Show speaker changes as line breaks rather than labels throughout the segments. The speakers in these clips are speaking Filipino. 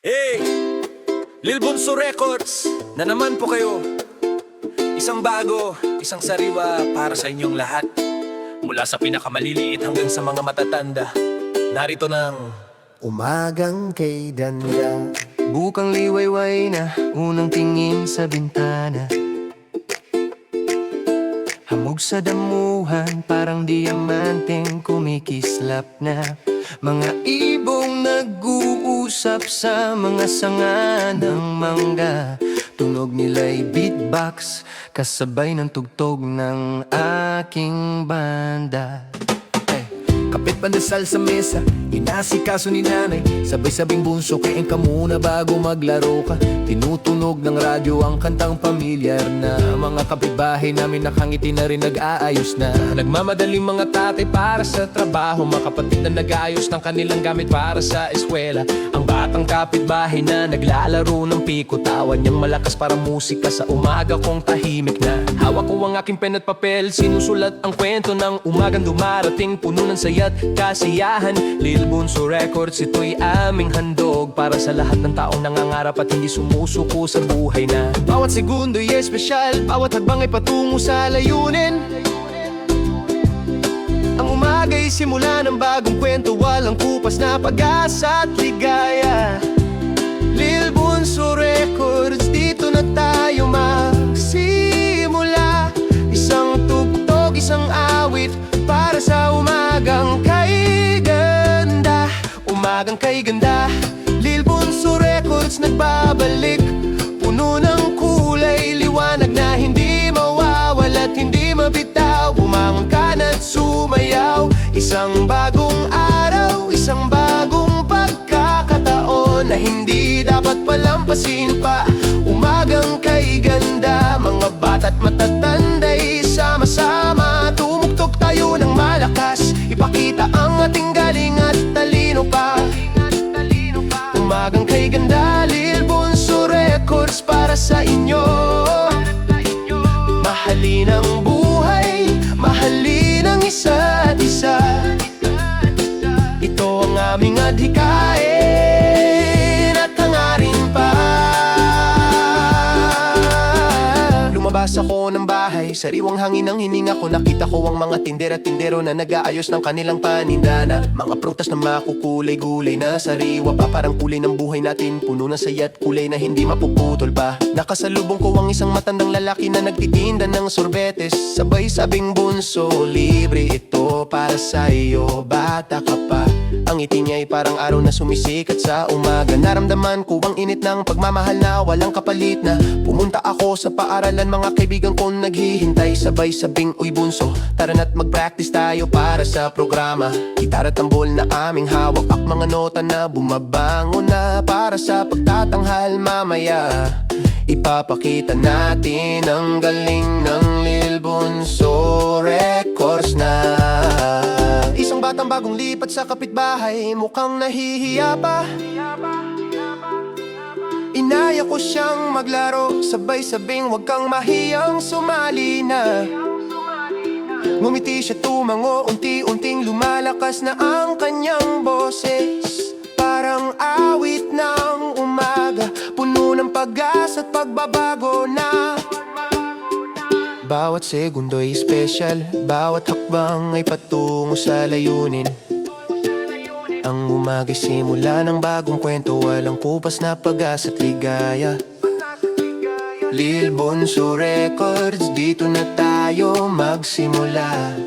Hey! Lil Bunso Records na naman po kayo. Isang bago, isang sariwa para sa inyong lahat. Mula sa pinakamaliliit hanggang sa mga matatanda. Narito ng
Umagang kay Danda, bukang liwayway na unang tingin sa bintana. Hamog sa damuhan, parang diamanteng kumikislap na. Mga ibong nag-uusap sa mga sanga ng mangga. Tunog nila'y beatbox, kasabay ng tugtog ng aking banda. Kapit pandesal sa mesa, inasikaso ni nanay. Sabay-sabing bunso, kain ka muna bago maglaro ka. Tinutunog ng radyo ang kantang pamilyar na. Mga kapitbahay namin nakangiti na rin, nag-aayos na. Nagmamadaling mga tatay para sa trabaho, mga kapatid na nag-aayos ng kanilang gamit para sa eskwela. Ang batang kapitbahay na naglalaro ng piko, tawa niyang malakas para musika sa umaga kong tahimik na. Hawak ko ang aking pen at papel, sinusulat ang kwento ng umagang dumarating, puno ng saya at kasiyahan. Lil Bunso Records, ito'y aming handog para sa lahat ng taong nangangarap at hindi sumusuko sa buhay na. Bawat segundo'y espesyal, bawat hagbang ay patungo sa layunin. Ang umaga'y simula ng bagong kwento, walang kupas na pag-asa at ligaya. Lil Bunso Records, dito na tayo magsimula. Isang tugtog, isang awit para sa umagang kay ganda. Umagang kay ganda, Lil Bunso Records nagbabalik. Puno ng kulay, liwanag na hindi mawawala at hindi mabitaw. Bumangon ka na't sumayaw. Isang bagong araw, isang bagong pagkakataon na hindi dapat palampasin pa. Umagang kay ganda, mga bata't matatanda'y sama-sama. Tumugtog tayo ng malakas, ipakita ang ating galing at talino pa. Umagang kay ganda, Lil Bunso Records para sa inyo. Mahalin ang buhay, mahalin ang isa't isa. Ito ang aming adhikain at hangarin pa. Lumabas ako ng bahay, sariwang hangin ang hininga ko. Nakita ko ang mga tindera at tindero na nag-aayos ng kanilang panindana. Mga prutas na makukulay-gulay na sariwa pa, parang kulay ng buhay natin. Puno ng saya at kulay na hindi mapuputol pa. Nakasalubong ko ang isang matandang lalaki na nagtitinda ng sorbetes. Sabay sabing, bunso, libre ito para sa iyo, bata ka pa. Ang ngiti niya'y parang araw na sumisikat sa umaga. Naramdaman ko ang init ng pagmamahal na walang kapalit na. Pumunta ako sa paaralan, mga kaibigan ko naghihintay. Sabay sabing, uy bunso, tara na't mag-practice tayo para sa programa. Gitara, tambol na aming hawak, at mga nota na bumabango na para sa pagtatanghal mamaya. Ipapakita natin ang galing ng Lil Bunso Records na. Isang batang bagong lipat sa kapitbahay, mukhang nahihiya pa. Inaya ko siyang maglaro, sabay-sabing huwag kang mahiyang sumali na. Ngumiti siya, tumango, unti-unting lumalakas na ang kanyang boses. Parang awit ng umaga, puno ng pag-asa at pagbabago na. Bawat segundo'y special, bawat hakbang ay patungo sa layunin. Ang umaga'y simula ng bagong kwento, walang kupas na pag-asa at ligaya. Lil Bunso Records, dito na tayo magsimula.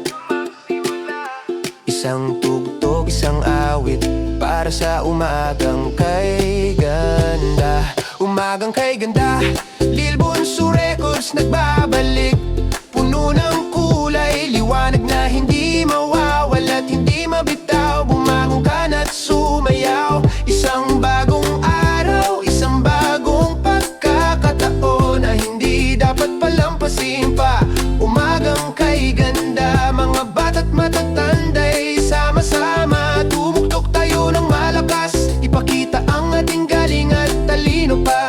Isang tugtog, isang awit para sa umagang kay ganda. Umagang kay ganda, Lil Bunso Records nagbabalik. Puno ng kulay, liwanag na hindi mawawala at hindi mabitaw. Bumangon ka na't sumayaw. Isang bagong araw, isang bagong pagkakataon na hindi dapat palampasin pa. Umagang kay ganda, mga bata't matatanda'y sama-sama. Tumugtog tayo ng malakas, ipakita ang ating galing at talino pa.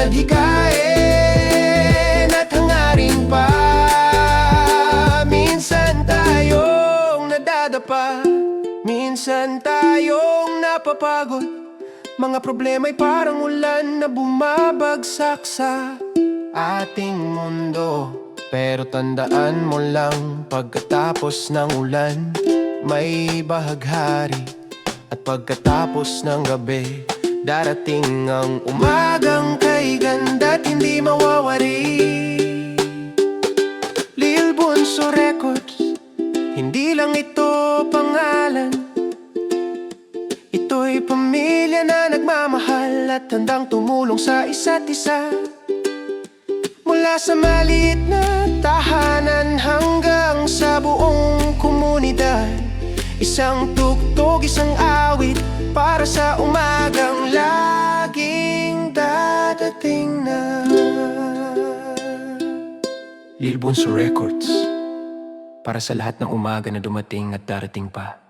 adhikain at hangarin pa. Minsan tayong nadadapa, minsan tayong napapagod. Mga problema'y parang ulan na bumabagsak sa ating mundo. Pero tandaan mo lang, pagkatapos ng ulan, may bahaghari. At pagkatapos ng gabi, darating ang umagang kay ganda't hindi mawawari. Lil Bunso Records, hindi lang ito pangalan. Ito'y pamilya na nagmamahal at handang tumulong sa isa't isa. Mula sa maliit na tahanan hanggang sa buong komunidad, isang tugtog, isang awit para sa umagang laging dadating na. Lil Bunso Records, para sa lahat ng umaga na dumating at darating pa.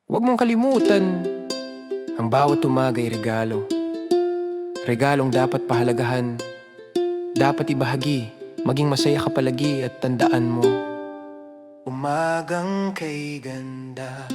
Huwag mong kalimutan, ang bawat umaga ay regalo. Regalong dapat pahalagahan, dapat ibahagi, maging masaya ka palagi at tandaan mo, umagang kay ganda.